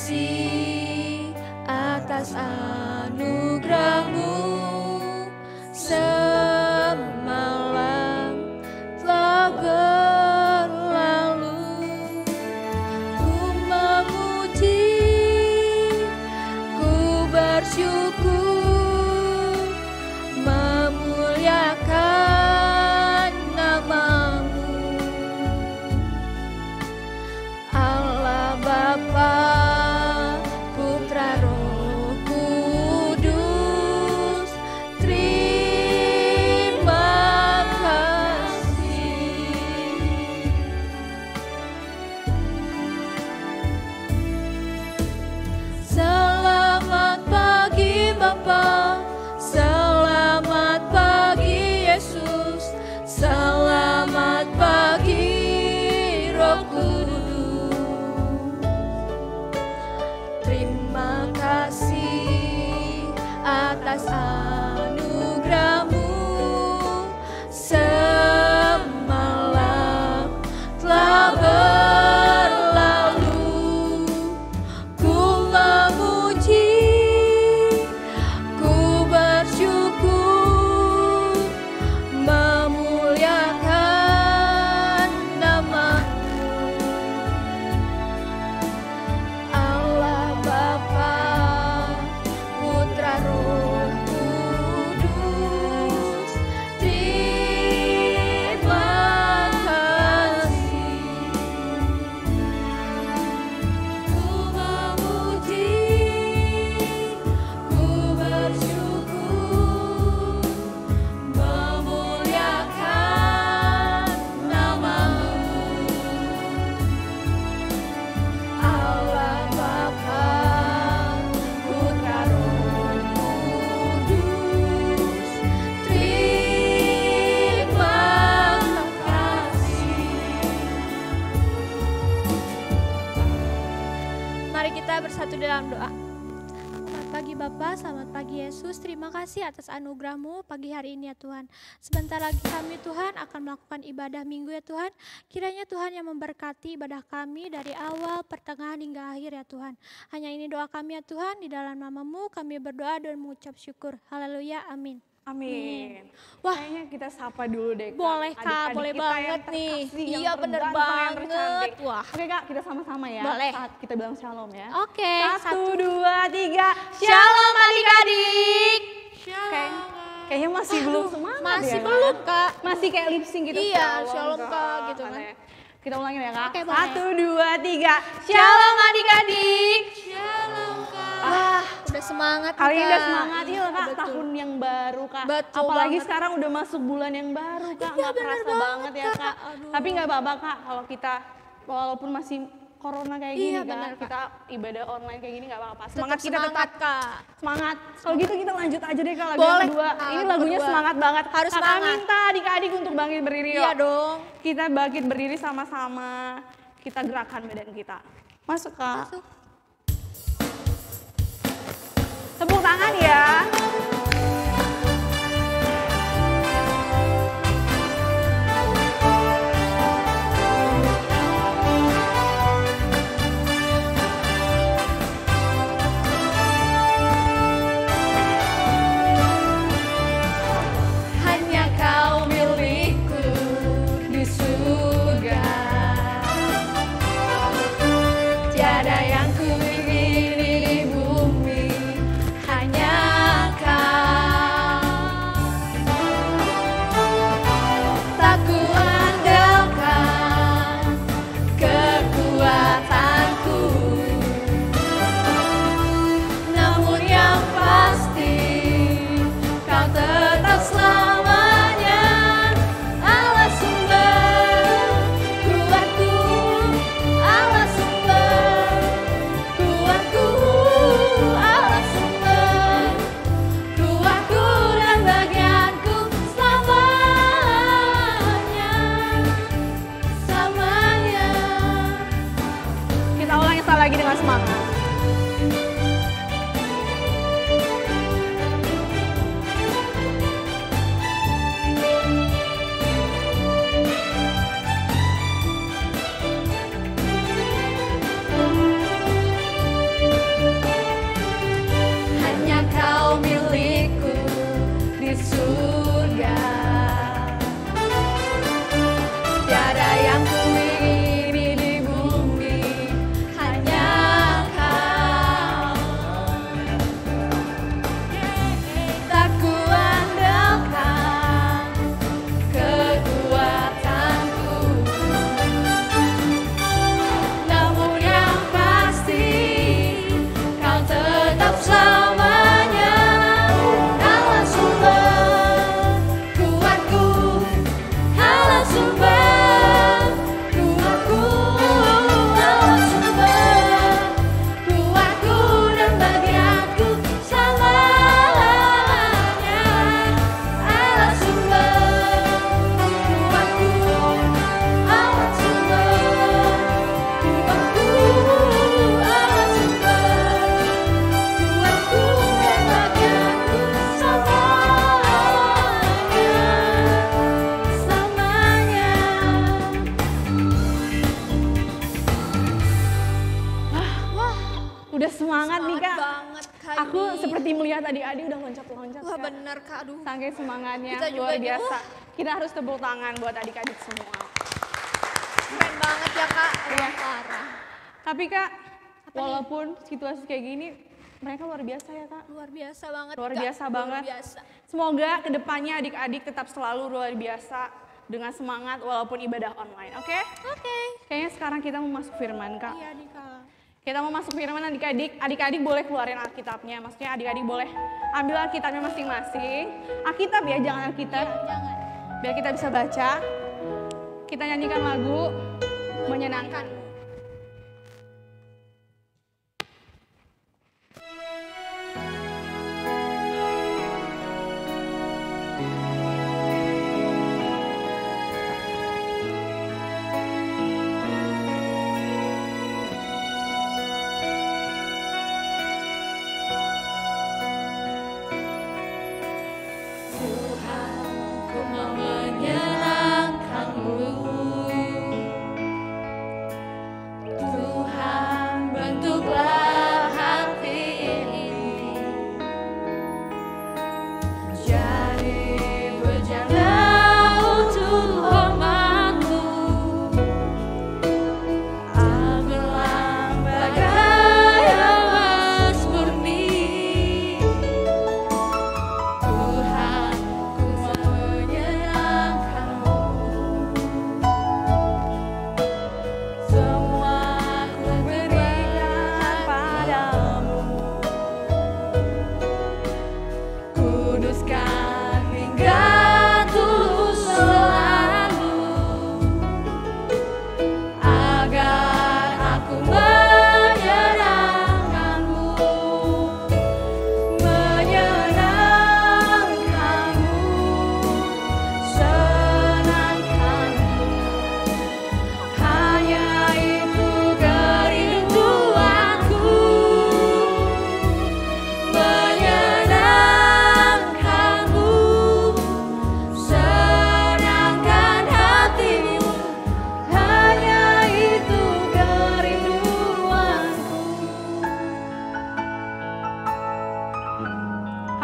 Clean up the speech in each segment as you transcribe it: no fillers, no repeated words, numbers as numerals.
kasih atas anugerah-Mu. Semalam telah berlalu, ku memuji, ku bersyukur, memuliakan nama-Mu. Allah Bapa, Putra, Roh Kudus, terima kasih. Selamat pagi Bapa, selamat pagi Yesus, selamat pagi Roh Kudus. Terima kasih atas anugerah-Mu. Semalam telah berlalu, ku memuji, ku bersyukur, memuliakan nama-Mu. Allah Bapa, Putra, Roh Kudus, terima kasih. Ku memuji, ku bersyukur, memuliakan nama-Mu. Allah Bapa, Putra, Roh Kudus, terima kasih. Mari kita bersatu dalam doa. Selamat pagi Bapa, selamat pagi Yesus. Terima kasih atas anugerah-Mu pagi hari ini ya Tuhan. Sebentar lagi kami Tuhan akan melakukan ibadah minggu ya Tuhan. Kiranya Tuhan yang memberkati ibadah kami dari awal, pertengahan hingga akhir ya Tuhan. Hanya ini doa kami ya Tuhan, di dalam nama-Mu kami berdoa dan mengucap syukur. Haleluya, amin. Amin. Wah, Kayaknya kita sapa dulu deh Kak. boleh Kak, Adik-adik boleh kita banget yang nih. terkasih, yang Iya bener terganteng, yang banget. tercantik. Wah. Oke Kak, kita sama-sama ya. Boleh. Saat kita bilang shalom ya. Oke, 1, 2, 3. Shalom adik-adik. Kayaknya masih belum semangat Masih ya, Kak? belum Kak. Masih kayak lip sync gitu. Iya, shalom, Kak, gitu kan. Katanya. Kita ulangin ya Kak. Oke, boleh. 1, 2, 3. Shalom adik-adik. Shalom Kak. Udah semangat nih, Kali ini udah Kak. semangat ya Kak, Betul. tahun yang baru Kak. Betul Apalagi banget. sekarang udah masuk bulan yang baru Kak, Iya, nggak bener kerasa banget, banget ya Kak. Kak. Aduh. Tapi nggak apa-apa Kak, kalau kita walaupun masih corona kayak gini Iya, Kak, bener, Kak. kita ibadah online kayak gini nggak apa-apa. Tetap Semangat kita semangat, tetap Kak. semangat. Kalau gitu kita lanjut aja deh Kak lagu Boleh, yang kedua. Kak, Ini lagu lagunya kedua. semangat banget. Harus Kakak semangat. minta adik-adik untuk bangkit berdiri yuk. Iya dong. Kita bangkit berdiri sama-sama. Kita gerakan badan kita. Masuk Kak. Masuk. Tepuk tangan ya. Hanya Kau milikku di surga. Tiada yang ku ingini di bumi, hanya Kau. Tak ku andalkan kekuatanku, namun yang pasti Kau tetap selamanya Allah sumber kuatku, Allah sumber kuatku, Allah sumber kuatku dan bagianku selamanya, selamanya. Kita ulangi sekali lagi dengan semangat. Semangat nih Kak. banget Kak Aku ini. seperti melihat adik-adik udah loncat-loncat. Wah Kak. bener Kak, aduh. Saking semangatnya, Kita juga luar biasa. Kita harus tepuk tangan buat adik-adik semua. Keren banget ya Kak, Iya. parah. Tapi Kak, Apa walaupun situasi kayak gini, mereka luar biasa ya Kak. Luar biasa banget Luar Kak. biasa banget. Luar biasa. Semoga kedepannya adik-adik tetap selalu luar biasa dengan semangat walaupun ibadah online, oke? Oke. Kayaknya sekarang kita mau masuk firman Kak. Iya nih Kak. Kita mau masuk firman adik-adik. Adik-adik boleh keluarin Alkitabnya. Maksudnya adik-adik boleh ambil Alkitabnya masing-masing. Alkitab ya, jangan Alkitab. Jangan. Biar kita bisa baca. Kita nyanyikan lagu menyenangkan.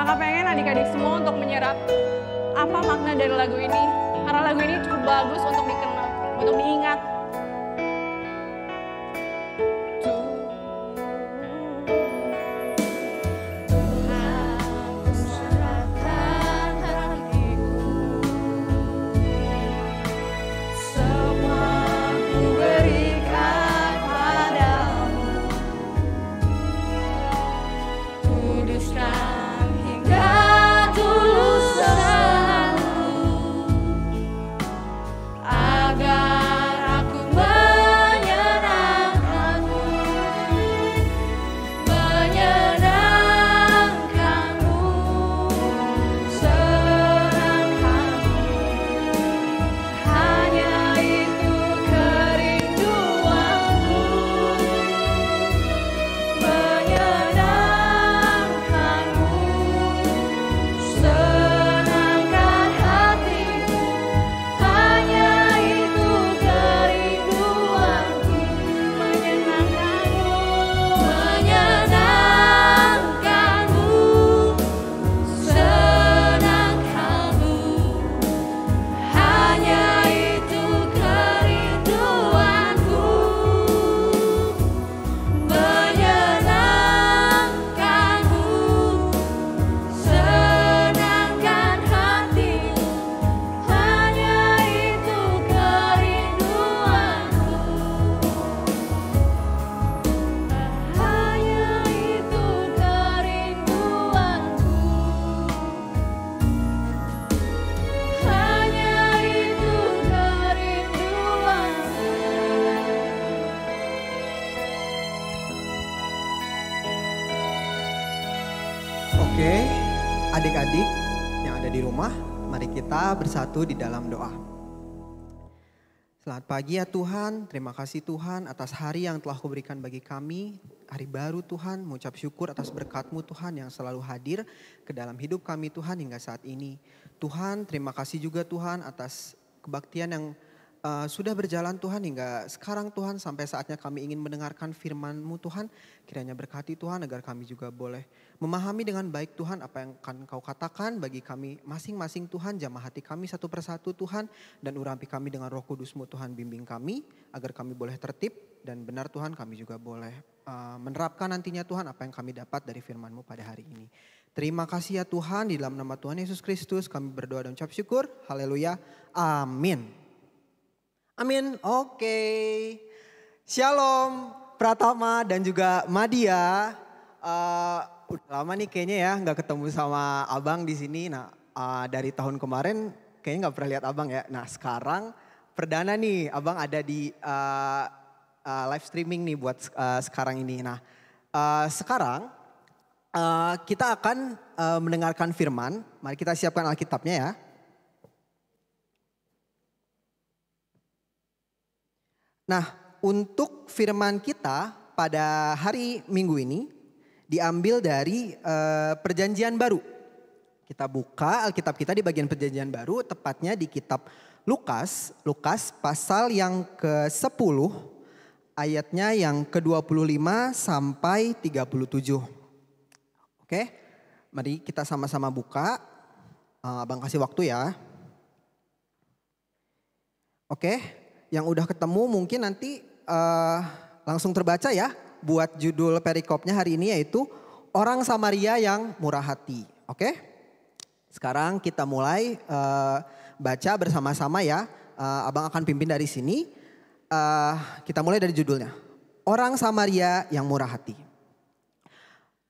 Kakak pengen adik-adik semua untuk menyerap apa makna dari lagu ini. Karena lagu ini cukup bagus untuk dikenal, untuk diingat. Oke, adik-adik yang ada di rumah, mari kita bersatu di dalam doa. Selamat pagi ya Tuhan, terima kasih Tuhan atas hari yang telah Kau berikan bagi kami. Hari baru Tuhan, mengucap syukur atas berkat-Mu Tuhan yang selalu hadir ke dalam hidup kami Tuhan hingga saat ini. Tuhan, terima kasih juga Tuhan atas kebaktian yang sudah berjalan Tuhan hingga sekarang Tuhan, sampai saatnya kami ingin mendengarkan firman-Mu Tuhan. Kiranya berkati Tuhan agar kami juga boleh memahami dengan baik Tuhan apa yang akan Kau katakan bagi kami masing-masing Tuhan. Jamah hati kami satu persatu Tuhan, dan urapi kami dengan Roh Kudus-Mu Tuhan. Bimbing kami agar kami boleh tertib dan benar Tuhan, kami juga boleh menerapkan nantinya Tuhan apa yang kami dapat dari firman-Mu pada hari ini. Terima kasih ya Tuhan, di dalam nama Tuhan Yesus Kristus kami berdoa dan ucap syukur. Haleluya, amin. Amin. Oke. Shalom Pratama dan juga Madia. Udah lama nih kayaknya ya nggak ketemu sama Abang di sini. Nah, dari tahun kemarin kayaknya nggak pernah lihat Abang ya. Nah, sekarang perdana nih Abang ada di live streaming nih buat sekarang ini. Nah, sekarang kita akan mendengarkan firman. Mari kita siapkan Alkitabnya ya. Nah, untuk firman kita pada hari Minggu ini diambil dari Perjanjian Baru. Kita buka Alkitab kita di bagian Perjanjian Baru, tepatnya di kitab Lukas. Lukas pasal yang ke-10, ayatnya yang ke-25 sampai 37. Oke, mari kita sama-sama buka. Abang kasih waktu ya. Oke. Yang udah ketemu mungkin nanti langsung terbaca ya. Buat judul perikopnya hari ini yaitu orang Samaria yang murah hati. Oke? Sekarang kita mulai baca bersama-sama ya. Abang akan pimpin dari sini. Kita mulai dari judulnya. Orang Samaria yang murah hati.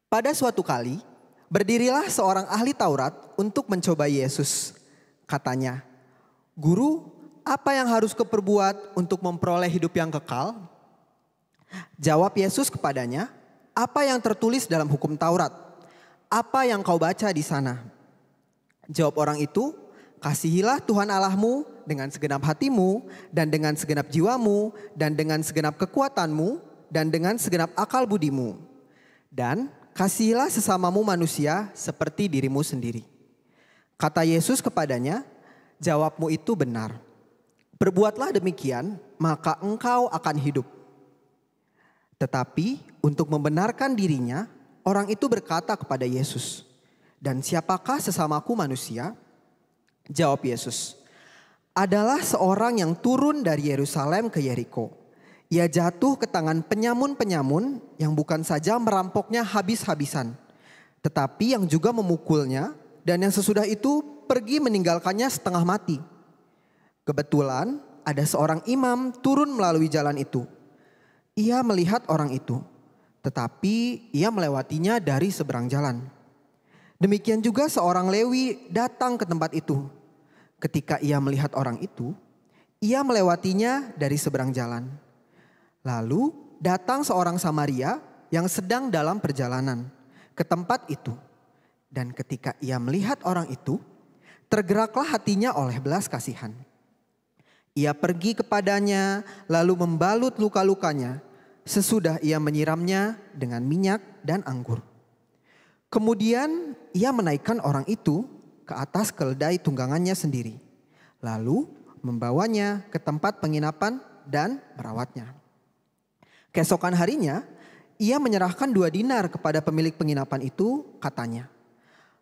Pada suatu kali berdirilah seorang ahli Taurat untuk mencoba Yesus. Katanya, "Guru, apa yang harus kuperbuat untuk memperoleh hidup yang kekal?" Jawab Yesus kepadanya, "Apa yang tertulis dalam hukum Taurat? Apa yang kau baca di sana?" Jawab orang itu, "Kasihilah Tuhan Allahmu dengan segenap hatimu dan dengan segenap jiwamu dan dengan segenap kekuatanmu dan dengan segenap akal budimu. Dan kasihilah sesamamu manusia seperti dirimu sendiri." Kata Yesus kepadanya, "Jawabmu itu benar. Perbuatlah demikian, maka engkau akan hidup." Tetapi untuk membenarkan dirinya, orang itu berkata kepada Yesus, "Dan siapakah sesamaku manusia?" Jawab Yesus, "Adalah seorang yang turun dari Yerusalem ke Yeriko. Ia jatuh ke tangan penyamun-penyamun yang bukan saja merampoknya habis-habisan, tetapi yang juga memukulnya, dan yang sesudah itu pergi meninggalkannya setengah mati. Kebetulan ada seorang imam turun melalui jalan itu. Ia melihat orang itu, tetapi ia melewatinya dari seberang jalan. Demikian juga seorang Lewi datang ke tempat itu. Ketika ia melihat orang itu, ia melewatinya dari seberang jalan. Lalu datang seorang Samaria yang sedang dalam perjalanan ke tempat itu. Dan ketika ia melihat orang itu, tergeraklah hatinya oleh belas kasihan. Ia pergi kepadanya lalu membalut luka-lukanya. Sesudah ia menyiramnya dengan minyak dan anggur. Kemudian ia menaikkan orang itu ke atas keledai tunggangannya sendiri. Lalu membawanya ke tempat penginapan dan merawatnya. Keesokan harinya ia menyerahkan 2 dinar kepada pemilik penginapan itu, katanya,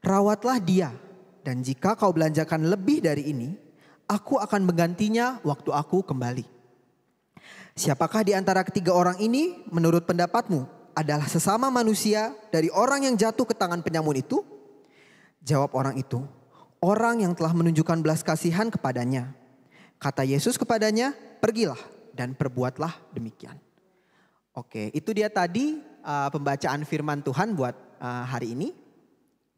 "Rawatlah dia, dan jika kau belanjakan lebih dari ini, aku akan menggantinya waktu aku kembali." Siapakah di antara ketiga orang ini menurut pendapatmu adalah sesama manusia dari orang yang jatuh ke tangan penyamun itu? Jawab orang itu, "Orang yang telah menunjukkan belas kasihan kepadanya." Kata Yesus kepadanya, "Pergilah dan perbuatlah demikian." Oke, itu dia tadi pembacaan firman Tuhan buat hari ini.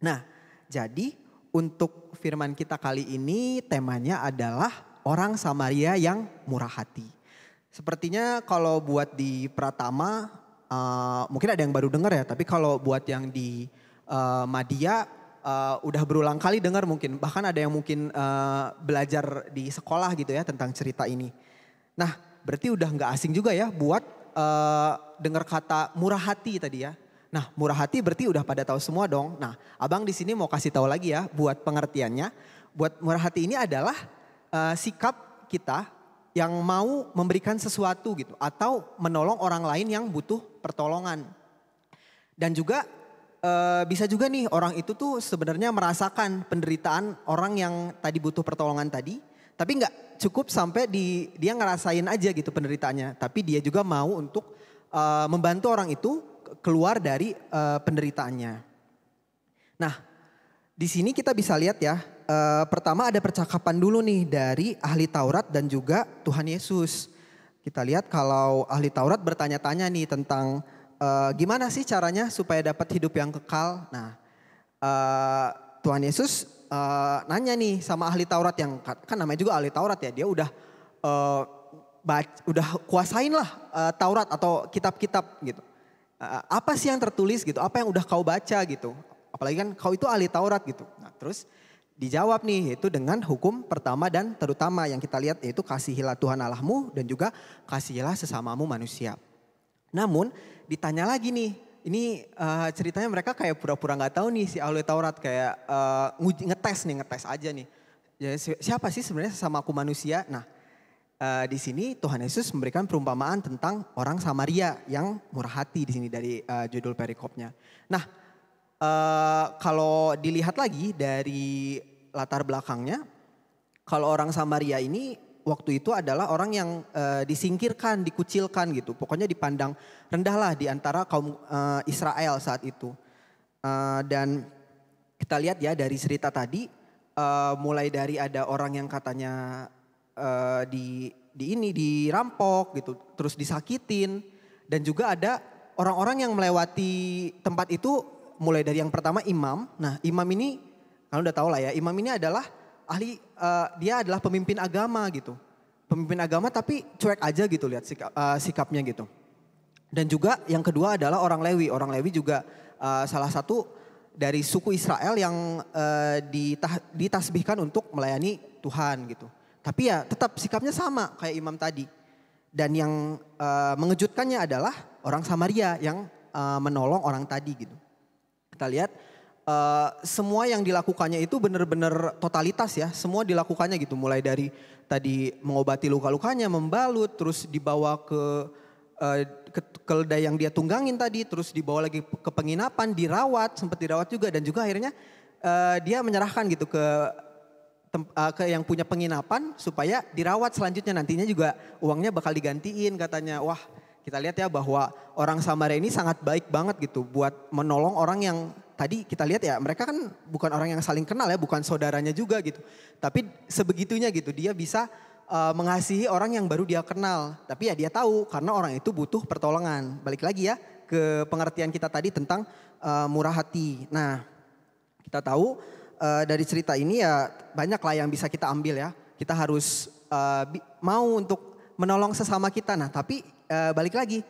Nah, jadi untuk firman kita kali ini temanya adalah orang Samaria yang murah hati. Sepertinya kalau buat di Pratama mungkin ada yang baru dengar ya, tapi kalau buat yang di Madia udah berulang kali dengar mungkin. Bahkan ada yang mungkin belajar di sekolah gitu ya tentang cerita ini. Nah, berarti udah nggak asing juga ya buat dengar kata murah hati tadi ya. Nah, murah hati berarti udah pada tahu semua dong. Nah, Abang di sini mau kasih tahu lagi ya buat pengertiannya. Buat murah hati ini adalah sikap kita yang mau memberikan sesuatu gitu atau menolong orang lain yang butuh pertolongan. Dan juga bisa juga nih orang itu tuh sebenarnya merasakan penderitaan orang yang tadi butuh pertolongan tadi, tapi nggak cukup sampai dia ngerasain aja gitu penderitaannya, tapi dia juga mau untuk membantu orang itu keluar dari penderitaannya. Nah, di sini kita bisa lihat ya, pertama ada percakapan dulu nih dari ahli Taurat dan juga Tuhan Yesus. Kita lihat kalau ahli Taurat bertanya-tanya nih tentang gimana sih caranya supaya dapat hidup yang kekal. Nah, Tuhan Yesus nanya nih sama ahli Taurat yang kan namanya juga ahli Taurat ya, dia udah kuasain lah Taurat atau kitab-kitab gitu. Apa sih yang tertulis gitu, apa yang udah kau baca gitu. Apalagi kan kau itu ahli Taurat gitu. Nah, terus dijawab nih yaitu dengan hukum pertama dan terutama yang kita lihat yaitu kasihilah Tuhan Allahmu dan juga kasihilah sesamamu manusia. Namun ditanya lagi nih, ini ceritanya mereka kayak pura-pura nggak tahu nih si ahli Taurat kayak ngetes aja nih. Ya, siapa sih sebenarnya sesama aku manusia? Nah, di sini Tuhan Yesus memberikan perumpamaan tentang orang Samaria yang murah hati di sini dari judul perikopnya. Nah, kalau dilihat lagi dari latar belakangnya, kalau orang Samaria ini waktu itu adalah orang yang disingkirkan, dikucilkan gitu. Pokoknya dipandang rendah lah di antara kaum Israel saat itu. Dan kita lihat ya dari cerita tadi, mulai dari ada orang yang katanya dirampok gitu, terus disakitin, dan juga ada orang-orang yang melewati tempat itu, mulai dari yang pertama imam. Nah, imam ini kalian udah tahu lah ya, imam ini adalah dia adalah pemimpin agama gitu, pemimpin agama tapi cuek aja gitu lihat sikapnya gitu. Dan juga yang kedua adalah orang Lewi. Orang Lewi juga salah satu dari suku Israel yang ditasbihkan untuk melayani Tuhan gitu. Tapi ya tetap sikapnya sama kayak imam tadi. Dan yang mengejutkannya adalah orang Samaria yang menolong orang tadi gitu. Kita lihat semua yang dilakukannya itu benar-benar totalitas ya. Semua dilakukannya gitu. Mulai dari tadi mengobati luka-lukanya, membalut, terus dibawa ke keledai yang dia tunggangin tadi. Terus dibawa lagi ke penginapan, dirawat, sempat dirawat juga. Dan juga akhirnya dia menyerahkan gitu ke yang punya penginapan supaya dirawat selanjutnya, nantinya juga uangnya bakal digantiin katanya. Wah, kita lihat ya bahwa orang Samaria ini sangat baik banget gitu buat menolong orang yang tadi kita lihat ya, mereka kan bukan orang yang saling kenal ya, bukan saudaranya juga gitu. Tapi sebegitunya gitu dia bisa mengasihi orang yang baru dia kenal. Tapi ya dia tahu karena orang itu butuh pertolongan. Balik lagi ya ke pengertian kita tadi tentang murah hati. Nah, kita tahu dari cerita ini ya banyak lah yang bisa kita ambil ya. Kita harus mau untuk menolong sesama kita. Nah, tapi balik lagi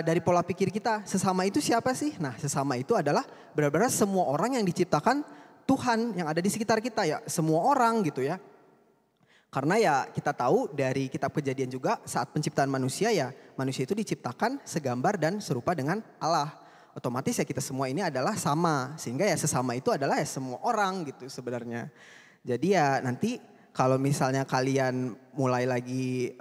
dari pola pikir kita, sesama itu siapa sih? Nah, sesama itu adalah benar-benar semua orang yang diciptakan Tuhan yang ada di sekitar kita ya. Semua orang gitu ya. Karena ya kita tahu dari kitab Kejadian juga saat penciptaan manusia ya, manusia itu diciptakan segambar dan serupa dengan Allah. Otomatis ya kita semua ini adalah sama, sehingga ya sesama itu adalah ya semua orang gitu sebenarnya. Jadi ya nanti kalau misalnya kalian mulai lagi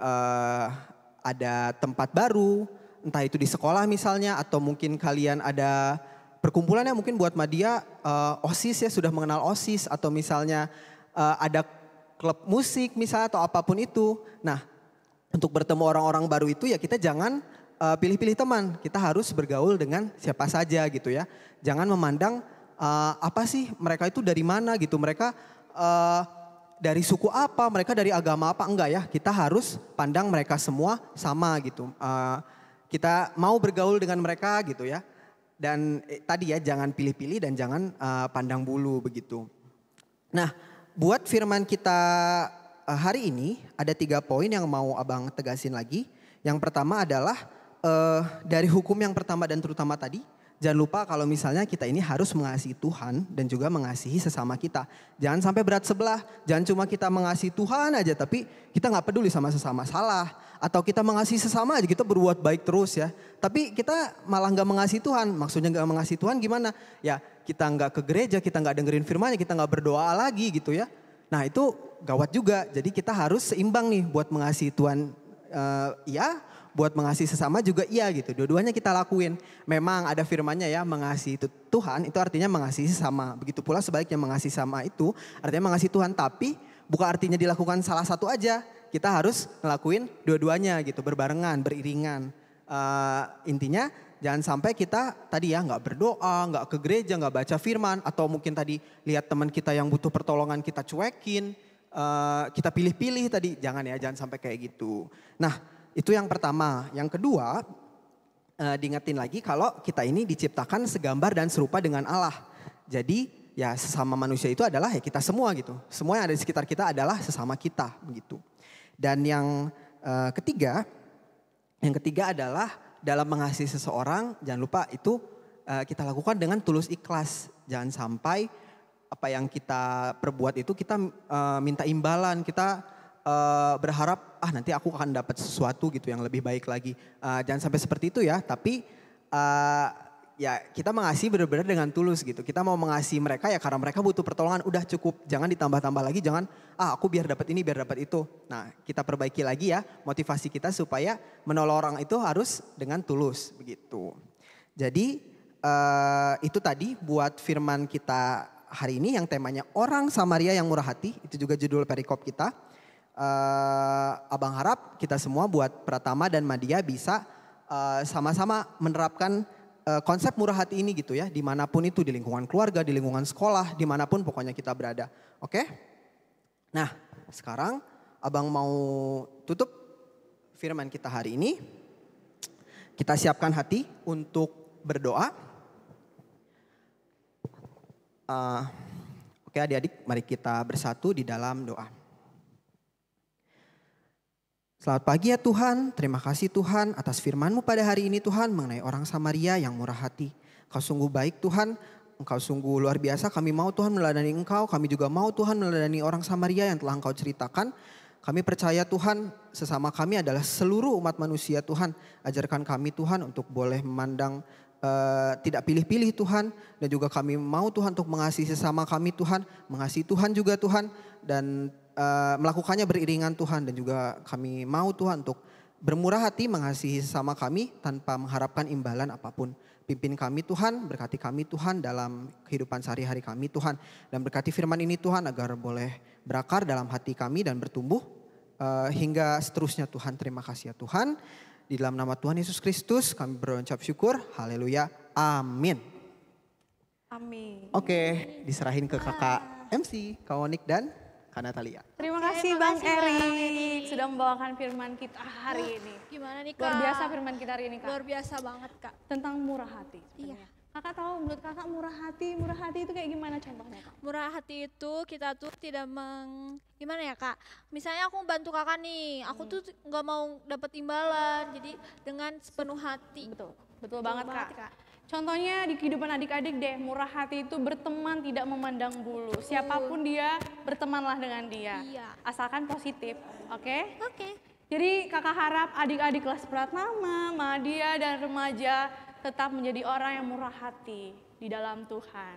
ada tempat baru, entah itu di sekolah misalnya, atau mungkin kalian ada perkumpulannya mungkin buat media OSIS ya, sudah mengenal OSIS, atau misalnya ada klub musik misalnya atau apapun itu. Nah, untuk bertemu orang-orang baru itu ya kita jangan pilih-pilih teman, kita harus bergaul dengan siapa saja gitu ya. Jangan memandang apa sih mereka itu dari mana gitu, mereka dari suku apa, mereka dari agama apa, enggak ya. Kita harus pandang mereka semua sama gitu. Kita mau bergaul dengan mereka gitu ya. Dan tadi ya jangan pilih-pilih dan jangan pandang bulu begitu. Nah, buat firman kita hari ini ada 3 poin yang mau abang tegasin lagi. Yang pertama adalah dari hukum yang pertama dan terutama tadi, jangan lupa kalau misalnya kita ini harus mengasihi Tuhan dan juga mengasihi sesama kita. Jangan sampai berat sebelah, jangan cuma kita mengasihi Tuhan aja tapi kita gak peduli sama sesama salah. Atau kita mengasihi sesama aja, kita berbuat baik terus ya. Tapi kita malah gak mengasihi Tuhan, maksudnya gak mengasihi Tuhan gimana? Ya kita gak ke gereja, kita gak dengerin firman-Nya, kita gak berdoa lagi gitu ya. Nah itu gawat juga. Jadi kita harus seimbang nih buat mengasihi Tuhan iya, buat mengasihi sesama juga iya gitu. Dua-duanya kita lakuin. Memang ada firmannya ya, mengasihi Tuhan itu artinya mengasihi sesama. Begitu pula sebaliknya mengasihi sama itu artinya mengasihi Tuhan. Tapi bukan artinya dilakukan salah satu aja. Kita harus ngelakuin dua-duanya gitu, berbarengan, beriringan. Intinya jangan sampai kita tadi ya nggak berdoa, nggak ke gereja, nggak baca firman. Atau mungkin tadi lihat teman kita yang butuh pertolongan kita cuekin. Kita pilih-pilih tadi, jangan ya, jangan sampai kayak gitu. Nah itu yang pertama. Yang kedua, diingetin lagi kalau kita ini diciptakan segambar dan serupa dengan Allah. Jadi ya sesama manusia itu adalah ya kita semua gitu. Semua yang ada di sekitar kita adalah sesama kita begitu. Dan yang ketiga adalah dalam mengasihi seseorang, jangan lupa itu kita lakukan dengan tulus ikhlas. Jangan sampai apa yang kita perbuat itu kita minta imbalan, kita berharap nanti aku akan dapat sesuatu gitu yang lebih baik lagi. Jangan sampai seperti itu ya, tapi ya kita mengasihi benar-benar dengan tulus gitu. Kita mau mengasihi mereka ya karena mereka butuh pertolongan, udah cukup. Jangan ditambah-tambah lagi, jangan aku biar dapat ini, biar dapat itu. Nah kita perbaiki lagi ya motivasi kita supaya menolong orang itu harus dengan tulus begitu. Jadi itu tadi buat firman kita hari ini yang temanya orang Samaria yang murah hati. Itu juga judul perikop kita. Abang harap kita semua buat Pratama dan Madia bisa sama-sama menerapkan konsep murah hati ini gitu ya, dimanapun itu, di lingkungan keluarga, di lingkungan sekolah, dimanapun pokoknya kita berada. Oke? Nah sekarang abang mau tutup firman kita hari ini. Kita siapkan hati untuk berdoa. Oke adik-adik, mari kita bersatu di dalam doa. Selamat pagi ya Tuhan, terima kasih Tuhan atas firman-Mu pada hari ini Tuhan mengenai orang Samaria yang murah hati. Engkau sungguh baik Tuhan, Engkau sungguh luar biasa, kami mau Tuhan meneladani Engkau, kami juga mau Tuhan meneladani orang Samaria yang telah Engkau ceritakan. Kami percaya Tuhan sesama kami adalah seluruh umat manusia Tuhan. Ajarkan kami Tuhan untuk boleh memandang tidak pilih-pilih Tuhan. Dan juga kami mau Tuhan untuk mengasihi sesama kami Tuhan, mengasihi Tuhan juga Tuhan. Dan melakukannya beriringan Tuhan, dan juga kami mau Tuhan untuk bermurah hati mengasihi sesama kami tanpa mengharapkan imbalan apapun. Pimpin kami Tuhan, berkati kami Tuhan dalam kehidupan sehari-hari kami Tuhan. Dan berkati firman ini Tuhan agar boleh berakar dalam hati kami dan bertumbuh hingga seterusnya Tuhan. Terima kasih ya Tuhan. Di dalam nama Tuhan Yesus Kristus kami berucap syukur. Haleluya. Amin. Amin. Oke, diserahin ke kakak MC, Kak Onik dan Kak Natalia. Terima kasih Bang Erik sudah membawakan firman kita hari ini. Gimana nih Kak? Luar biasa firman kita hari ini Kak. Luar biasa banget Kak. Tentang murah hati. Iya. Kakak tahu menurut kakak murah hati itu kayak gimana contohnya Kak? Murah hati itu kita tuh tidak gimana ya Kak? Misalnya aku bantu kakak nih, aku tuh nggak mau dapat imbalan, jadi dengan sepenuh hati. Betul banget Kak. Contohnya di kehidupan adik-adik deh, murah hati itu berteman tidak memandang bulu. Siapapun dia, bertemanlah dengan dia. Iya. Asalkan positif, oke? Oke. Jadi kakak harap adik-adik kelas Pratama, Madia dan remaja tetap menjadi orang yang murah hati di dalam Tuhan.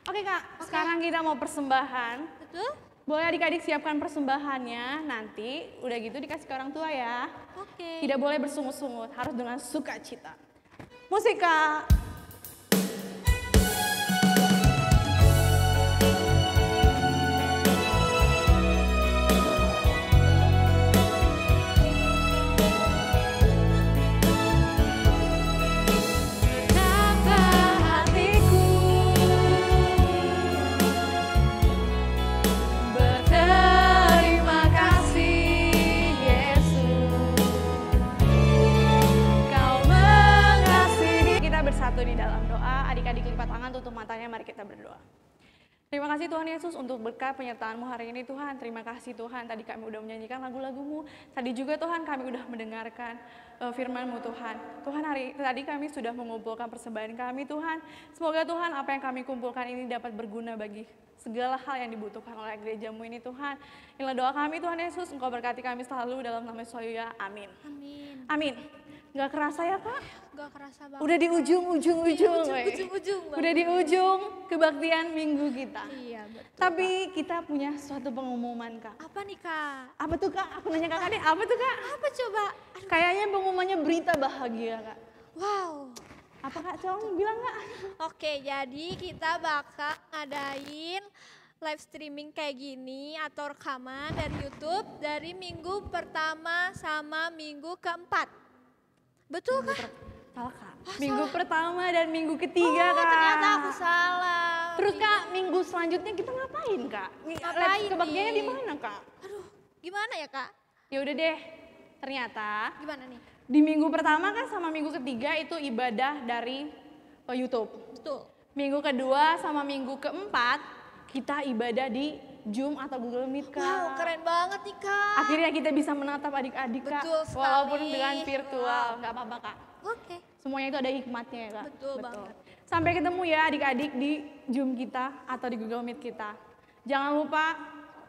Oke Kak, sekarang kita mau persembahan. Betul? Boleh adik-adik siapkan persembahannya, nanti udah gitu dikasih ke orang tua ya. Oke. Tidak boleh bersungut-sungut, harus dengan sukacita. Musik Kak. Di dalam doa, adik-adik lipat tangan, tutup matanya, mari kita berdoa. Terima kasih Tuhan Yesus untuk berkat penyertaan-Mu hari ini Tuhan. Terima kasih Tuhan, tadi kami udah menyanyikan lagu-lagu-Mu. Tadi juga Tuhan kami udah mendengarkan firman-Mu Tuhan. Tuhan tadi kami sudah mengumpulkan persembahan kami Tuhan. Semoga Tuhan apa yang kami kumpulkan ini dapat berguna bagi segala hal yang dibutuhkan oleh gereja-Mu ini Tuhan. Inilah doa kami Tuhan Yesus, Engkau berkati kami selalu dalam nama Yesus. Amin. Amin. Amin. Gak kerasa ya Kak? Gak kerasa banget. Udah di ujung-ujung. Ujung-ujung. Udah di ujung kebaktian minggu kita. Iya betul. Tapi kita punya suatu pengumuman Kak. Apa nih Kak? Apa tuh Kak? Aku nanya Kakak deh, apa tuh Kak? Apa coba? Kayaknya pengumumannya berita bahagia Kak. Wow. Apa Kak Cong bilang Kak? Oke, jadi kita bakal ngadain live streaming kayak gini atau rekaman dari YouTube dari minggu pertama sama minggu keempat. Betul Kak? Salah Kak. Minggu pertama dan minggu ketiga Kak. Ternyata aku salah. Terus Kak, minggu selanjutnya kita ngapain Kak? Ngapain Live kebaktiannya nih? di mana Kak? Aduh, gimana ya Kak? Ya udah deh. Ternyata Gimana nih? di minggu pertama kan sama minggu ketiga itu ibadah dari YouTube. Betul. Minggu kedua sama minggu keempat kita ibadah di Zoom atau Google Meet Kak. Wow, keren banget nih Kak. Akhirnya kita bisa menatap adik-adik Kak. Betul sekali. Walaupun dengan virtual, nggak apa-apa Kak. Oke. Semuanya itu ada hikmatnya ya Kak. Betul banget. Sampai ketemu ya adik-adik di Zoom kita atau di Google Meet kita. Jangan lupa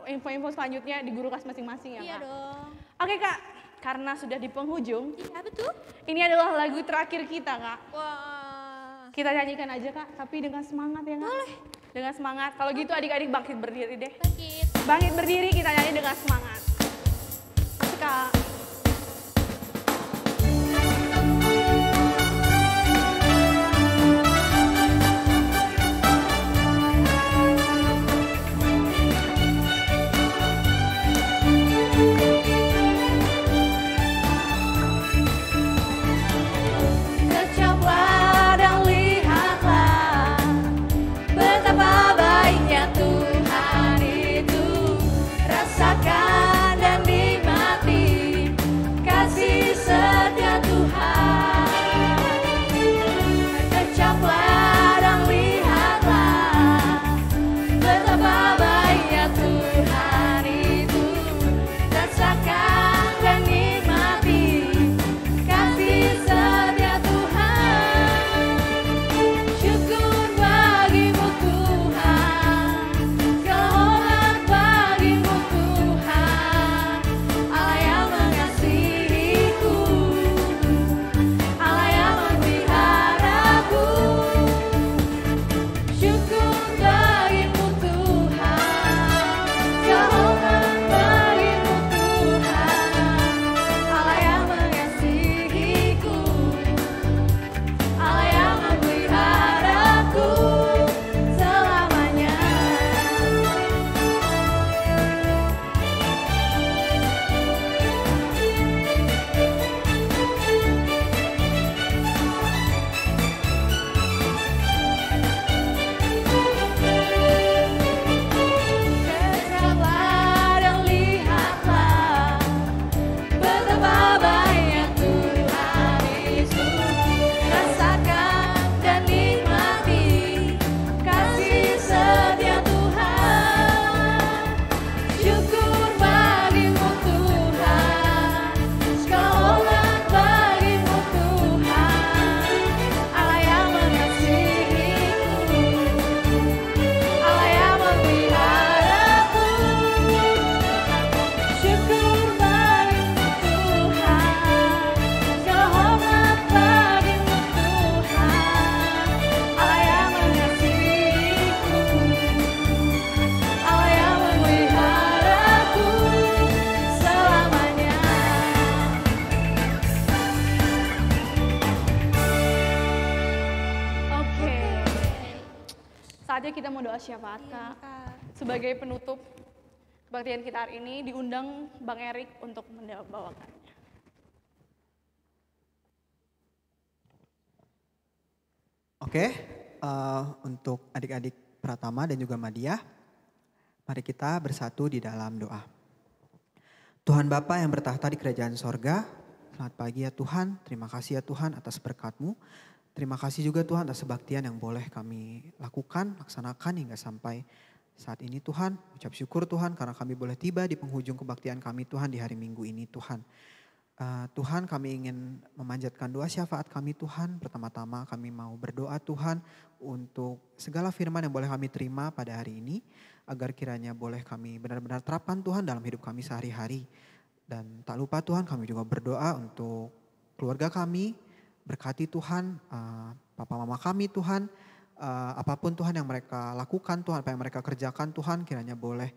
info-info selanjutnya di guru kelas masing-masing ya Iya Kak. dong. Oke Kak, karena sudah di penghujung, Iya betul. ini adalah lagu terakhir kita Kak. Wah. Kita nyanyikan aja Kak, tapi dengan semangat ya Kak. Boleh. Dengan semangat. Kalau gitu adik-adik bangkit berdiri deh. Bangkit. Bangkit berdiri, kita nyanyi dengan semangat. Asik Kak. Kecaplah dan lihatlah betapa baiknya Tuhan itu. Rasakan dan nikmati kasih setia Tuhan. Kecaplah dan lihatlah betapa baiknya Tuhan itu. Rasakan dan nikmati kasih setia Tuhan. Syukur bagimu Tuhan, segala hormat bagimu Tuhan. Allah yang mengasihiku, Allah yang memeliharaku. Syukur bagimu Tuhan, segala hormat bagimu Tuhan. Allah yang mengasihiku, Allah yang memeliharaku selamanya. Kecaplah dan lihatlah betapa baiknya Tuhan Yesus. Rasakan dan nikmati kasih setia Tuhan. Syukur bagimu Tuhan, segala hormat bagimu Tuhan. Allah yang mengasihiku, Allah yang memeliharaku. Syukur bagimu Tuhan, segala hormat bagimu Tuhan. Allah yang mengasihiku, Allah yang memeliharaku selamanya. Oke, saatnya kita mau doa syafaat Kak. Kak. Sebagai penutup kebaktian kita hari ini diundang Bang Erik untuk membawakannya. Oke, untuk adik-adik Pratama dan juga Madia, mari kita bersatu di dalam doa. Tuhan Bapa yang bertahta di kerajaan sorga, selamat pagi ya Tuhan, terima kasih ya Tuhan atas berkat-Mu. Terima kasih juga Tuhan atas kebaktian yang boleh kami lakukan, laksanakan hingga sampai saat ini Tuhan. Ucap syukur Tuhan karena kami boleh tiba di penghujung kebaktian kami Tuhan di hari Minggu ini Tuhan. Tuhan kami ingin memanjatkan doa syafaat kami Tuhan. Pertama-tama kami mau berdoa Tuhan untuk segala firman yang boleh kami terima pada hari ini. Agar kiranya boleh kami benar-benar terapkan Tuhan dalam hidup kami sehari-hari. Dan tak lupa Tuhan kami juga berdoa untuk keluarga kami, berkati Tuhan, papa mama kami Tuhan, apapun Tuhan yang mereka lakukan Tuhan, apa yang mereka kerjakan Tuhan, kiranya boleh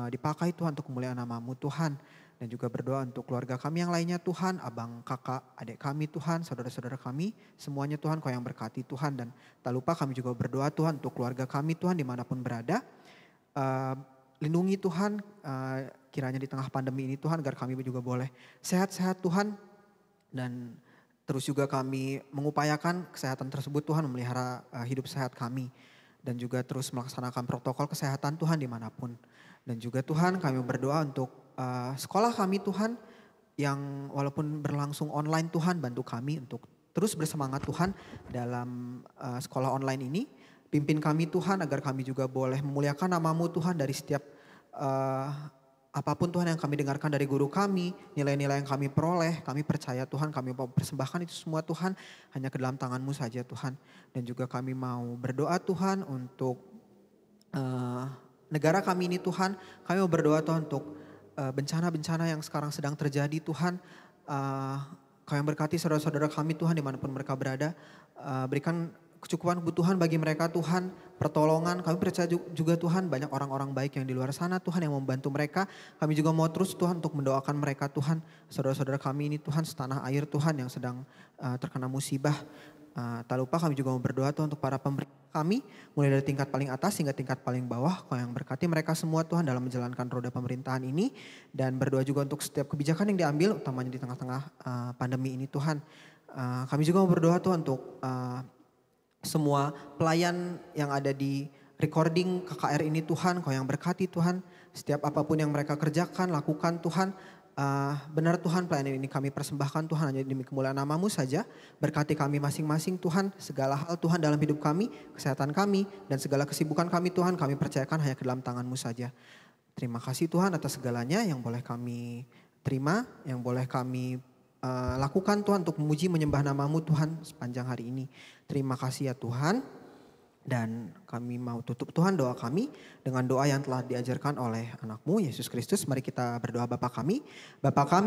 dipakai Tuhan untuk kemuliaan nama-Mu Tuhan. Dan juga berdoa untuk keluarga kami yang lainnya Tuhan, abang, kakak, adik kami Tuhan, saudara-saudara kami, semuanya Tuhan Kau yang berkati Tuhan. Dan tak lupa kami juga berdoa Tuhan untuk keluarga kami Tuhan dimanapun berada. Lindungi Tuhan, kiranya di tengah pandemi ini Tuhan, agar kami juga boleh sehat-sehat Tuhan. Dan terus juga kami mengupayakan kesehatan tersebut Tuhan, memelihara hidup sehat kami. Dan juga terus melaksanakan protokol kesehatan Tuhan dimanapun. Dan juga Tuhan kami berdoa untuk sekolah kami Tuhan, yang walaupun berlangsung online Tuhan, bantu kami untuk terus bersemangat Tuhan dalam sekolah online ini. Pimpin kami Tuhan agar kami juga boleh memuliakan nama-Mu Tuhan dari setiap apapun Tuhan yang kami dengarkan dari guru kami, nilai-nilai yang kami peroleh, kami percaya Tuhan, kami mau persembahkan itu semua Tuhan hanya ke dalam tangan-Mu saja Tuhan. Dan juga kami mau berdoa Tuhan untuk negara kami ini Tuhan, kami mau berdoa Tuhan untuk bencana-bencana yang sekarang sedang terjadi Tuhan. Kau yang berkati saudara-saudara kami Tuhan dimanapun mereka berada, berikan kecukupan kebutuhan bagi mereka Tuhan, pertolongan. Kami percaya juga Tuhan banyak orang-orang baik yang di luar sana Tuhan yang membantu mereka. Kami juga mau terus Tuhan untuk mendoakan mereka Tuhan. Saudara-saudara kami ini Tuhan setanah air Tuhan yang sedang terkena musibah. Tak lupa kami juga mau berdoa Tuhan untuk para pemerintah kami, mulai dari tingkat paling atas hingga tingkat paling bawah. Kau yang berkati mereka semua Tuhan dalam menjalankan roda pemerintahan ini. Dan berdoa juga untuk setiap kebijakan yang diambil, utamanya di tengah-tengah pandemi ini Tuhan. Kami juga mau berdoa Tuhan untuk semua pelayan yang ada di recording KKR ini Tuhan. Kau yang berkati Tuhan, setiap apapun yang mereka kerjakan, lakukan Tuhan. Benar Tuhan, pelayanan ini kami persembahkan Tuhan hanya demi kemuliaan nama-Mu saja. Berkati kami masing-masing Tuhan, segala hal Tuhan dalam hidup kami, kesehatan kami, dan segala kesibukan kami Tuhan, kami percayakan hanya ke dalam tangan-Mu saja. Terima kasih Tuhan atas segalanya yang boleh kami terima, yang boleh kami lakukan Tuhan untuk memuji menyembah nama-Mu Tuhan sepanjang hari ini. Terima kasih ya Tuhan. Dan kami mau tutup Tuhan doa kami dengan doa yang telah diajarkan oleh anak-Mu Yesus Kristus. Mari kita berdoa. Bapa kami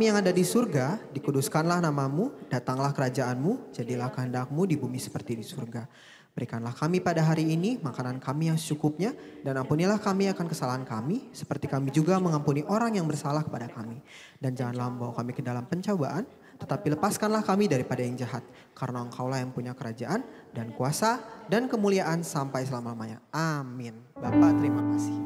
yang ada di surga, dikuduskanlah nama-Mu, datanglah kerajaan-Mu, jadilah kehendak-Mu di bumi seperti di surga. Berikanlah kami pada hari ini makanan kami yang secukupnya, dan ampunilah kami akan kesalahan kami, seperti kami juga mengampuni orang yang bersalah kepada kami. Dan janganlah membawa kami ke dalam pencobaan, tetapi lepaskanlah kami daripada yang jahat. Karena Engkaulah yang punya kerajaan dan kuasa dan kemuliaan sampai selama-lamanya. Amin. Bapa terima kasih.